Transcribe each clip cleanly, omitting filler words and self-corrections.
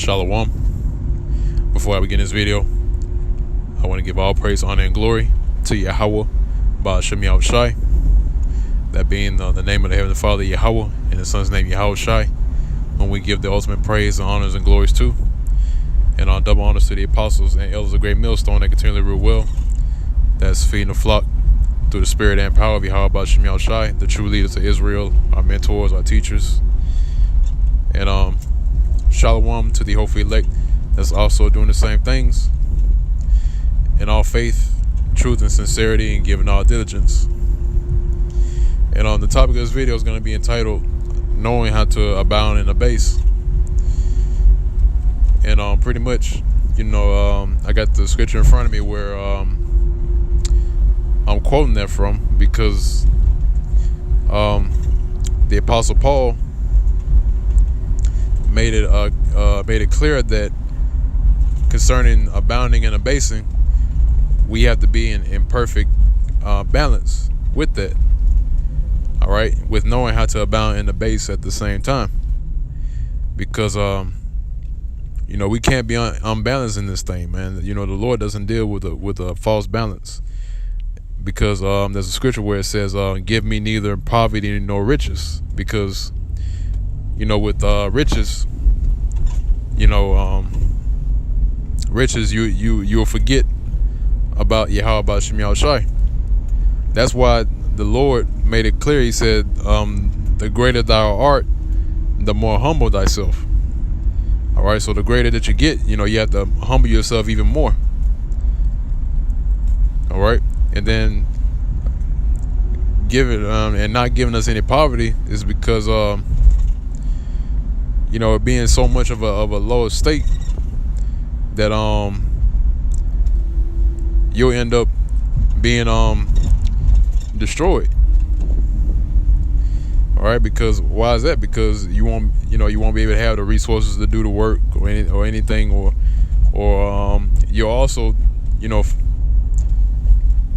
Shalom. Before I begin this video, I want to give all praise, honor, and glory to Yahweh, Ba'ashem Yahushai, that being the name of the Heavenly Father, Yahweh, and the Son's name, Yahushai, whom we give the ultimate praise, and honors, and glories to. And on double honors to the apostles and elders of great millstone that continually rule well, that's feeding the flock through the spirit and power of Yahweh, Ba'ashem Yahushai, the true leaders of Israel, our mentors, our teachers. And Shalom to the hopefully elect that's also doing the same things in all faith, truth, and sincerity, and giving all diligence. And the topic of this video is going to be entitled Knowing How to Abound in Abase. And pretty much, I got the scripture in front of me where I'm quoting that from, because the Apostle Paul made it clear that concerning abounding and abasing, we have to be in perfect balance with that. All right, with knowing how to abound and abase at the same time, because we can't be unbalanced in this thing, man. The Lord doesn't deal with a false balance, because there's a scripture where it says, "Give me neither poverty nor riches," because with riches, riches, you'll forget about Yahweh, about Shem Yahushai. That's why the Lord made it clear. He said, the greater thou art, the more humble thyself. All right, so the greater that you get, you have to humble yourself even more. All right, and then give it, and not giving us any poverty is because it being so much of a lower state that you'll end up being destroyed. All right, because why is that? Because you won't be able to have the resources to do the work or anything, or you'll also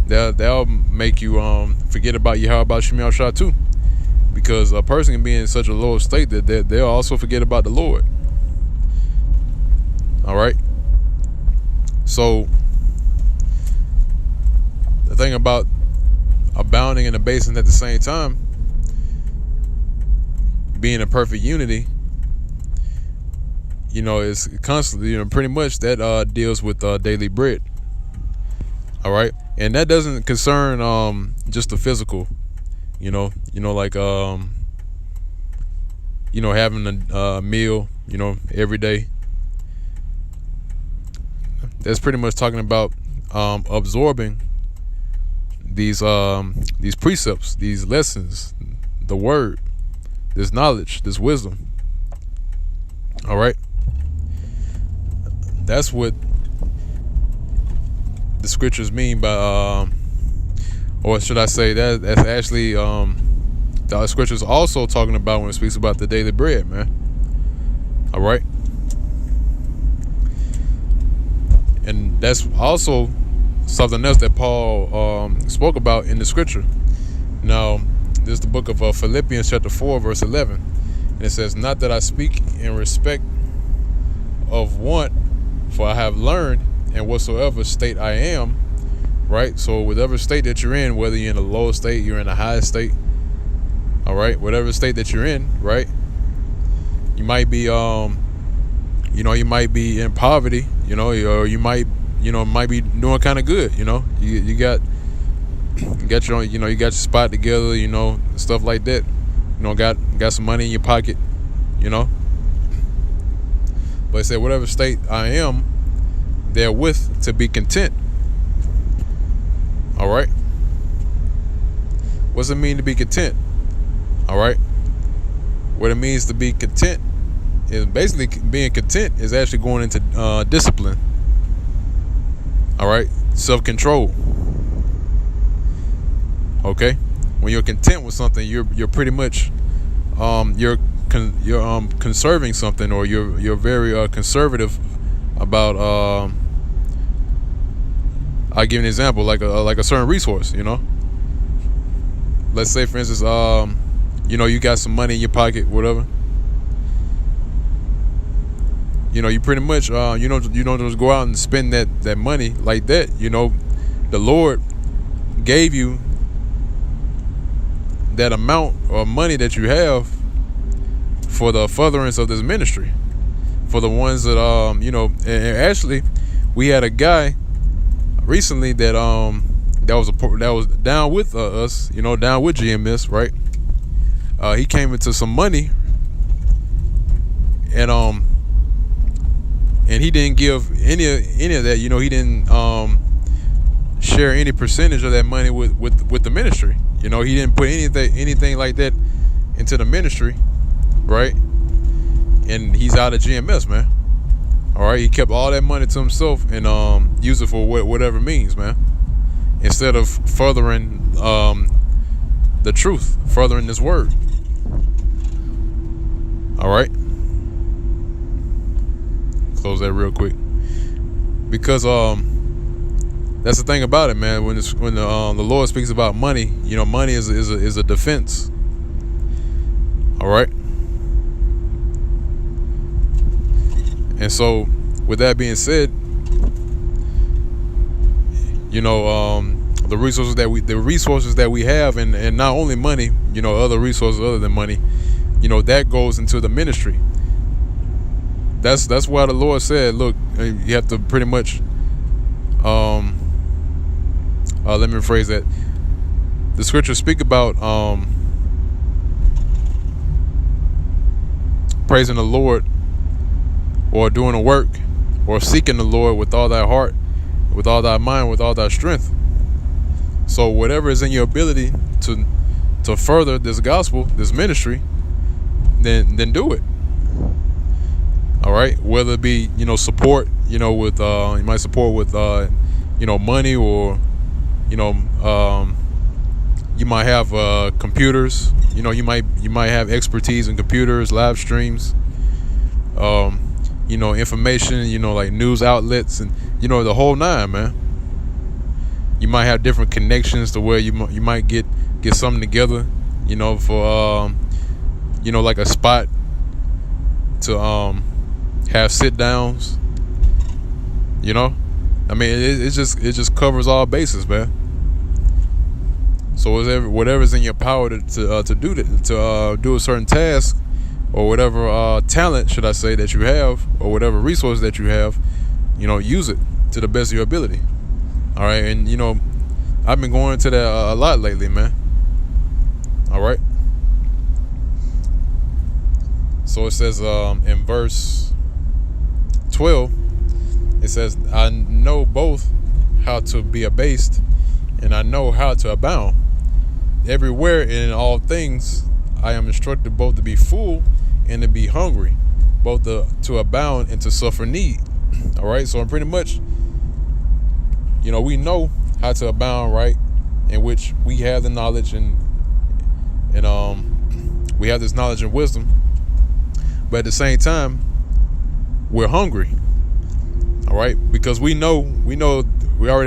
that'll make you forget about Yahweh, about Shem Yahushua too. Because a person can be in such a low state that they'll also forget about the Lord. All right. So the thing about abounding and abasing at the same time, being in perfect unity, is constantly, pretty much that deals with daily bread. All right, and that doesn't concern just the physical. Like having a meal, every day. That's pretty much talking about absorbing these precepts, these lessons, the word, this knowledge, this wisdom. All right, that's what the scriptures mean by or should I say that's actually the scriptures also talking about when it speaks about the daily bread, man. All right, and that's also something else that Paul spoke about in the scripture. Now, this is the book of Philippians chapter 4 verse 11, and it says, "Not that I speak in respect of want, for I have learned in whatsoever state I am." Right, so whatever state that you're in, whether you're in a low state, you're in a high state, all right, whatever state that you're in, right, you might be you might be in poverty, or you might might be doing kind of good. You got your you got your spot together, stuff like that, got some money in your pocket, but it said whatever state I am therewith to be content. All right, what's it mean to be content? All right, what it means to be content is basically being content is actually going into discipline. All right, self-control. Okay, when you're content with something, you're pretty much you're conserving something, or you're very conservative about I'll give you an example, like a certain resource. Let's say, for instance, you got some money in your pocket, whatever. you pretty much you don't just go out and spend that money like that. The Lord gave you that amount of money that you have for the furtherance of this ministry, for the ones that and actually we had a guy recently that was down with us, down with GMS, right? He came into some money, and he didn't give any of that. He didn't share any percentage of that money with the ministry. He didn't put anything like that into the ministry, right? And he's out of GMS, man. All right, he kept all that money to himself and used it for whatever means, man. Instead of furthering the truth, furthering this word. All right. Close that real quick, because that's the thing about it, man. When the Lord speaks about money, money is a defense. All right. And so, with that being said, the resources that we have, and not only money, other resources other than money, that goes into the ministry. That's why the Lord said, look, you have to pretty much, let me rephrase that. The scriptures speak about praising the Lord, or doing a work, or seeking the Lord with all thy heart, with all thy mind, with all thy strength. So whatever is in your ability to further this gospel, this ministry, then do it. All right, whether it be support, with you might support with money, or you might have computers. You might have expertise in computers, live streams, information, like news outlets, and the whole nine, man. You might have different connections to where you might get something together, for like a spot to have sit downs. I mean, it just covers all bases, man. So whatever's in your power to do that, to do a certain task, or whatever talent, should I say, that you have, or whatever resource that you have, use it to the best of your ability. All right, and I've been going to that a lot lately, man. All right. So it says in verse 12, it says, I know both how to be abased, and I know how to abound. Everywhere and in all things I am instructed both to be full and to be hungry, both to abound and to suffer need. All right, so pretty much, we know how to abound, right? In which we have the knowledge and we have this knowledge and wisdom, but at the same time, we're hungry. All right, because we already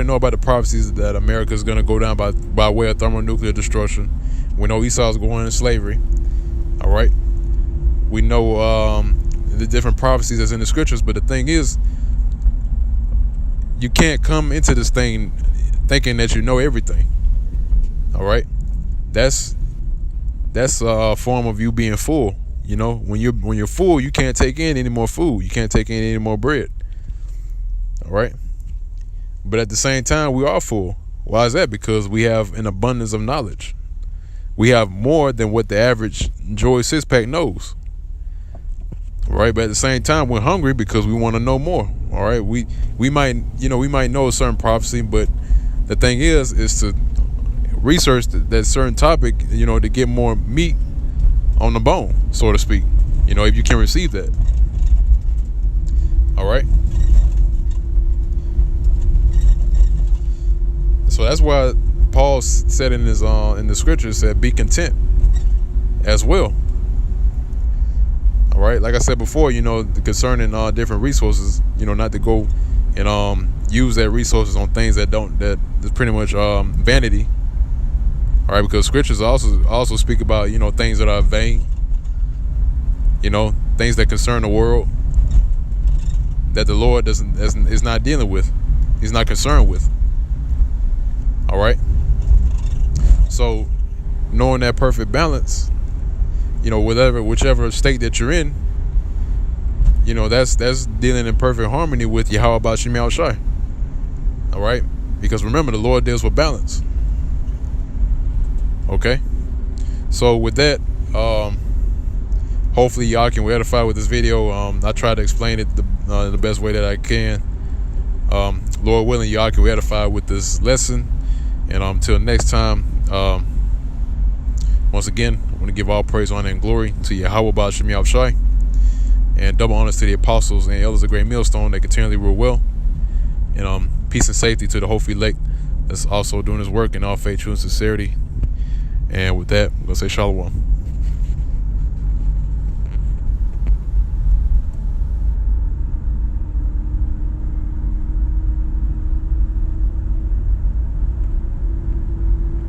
know about the prophecies that America is going to go down by way of thermonuclear destruction. We know Esau's going into slavery. All right, we know the different prophecies that's in the scriptures, but the thing is, you can't come into this thing thinking that you know everything. All right, that's a form of you being full. When you're full, you can't take in any more food. You can't take in any more bread. All right, but at the same time, we are full. Why is that? Because we have an abundance of knowledge. We have more than what the average Joy six-pack knows. All right, but at the same time, we're hungry because we want to know more. All right, we might know a certain prophecy, but the thing is to research that certain topic, to get more meat on the bone, so to speak. If you can receive that. All right. So that's why Paul said in his in the scriptures, said, be content as well. All right, like I said before, concerning different resources, not to go and use that resources on things that is pretty much vanity. All right, because scriptures also speak about things that are vain, things that concern the world. that the Lord is not dealing with. He's not concerned with. All right. So knowing that perfect balance, whichever state that you're in, that's dealing in perfect harmony with Yahweh Ba'Shem Yahushai. All right. Because remember, the Lord deals with balance. Okay. So with that, hopefully y'all can be edified with this video. I try to explain it the best way that I can. Lord willing, y'all can be edified with this lesson. And until next time, once again, I want to give all praise, honor, and glory to Yahweh Ba'Shem Yahushai, and double honors to the apostles and elders of Great Millstone that continually rule well. And peace and safety to the hopefully elect that's also doing his work in all faith, truth, and sincerity. And with that, I'm going to say shalom.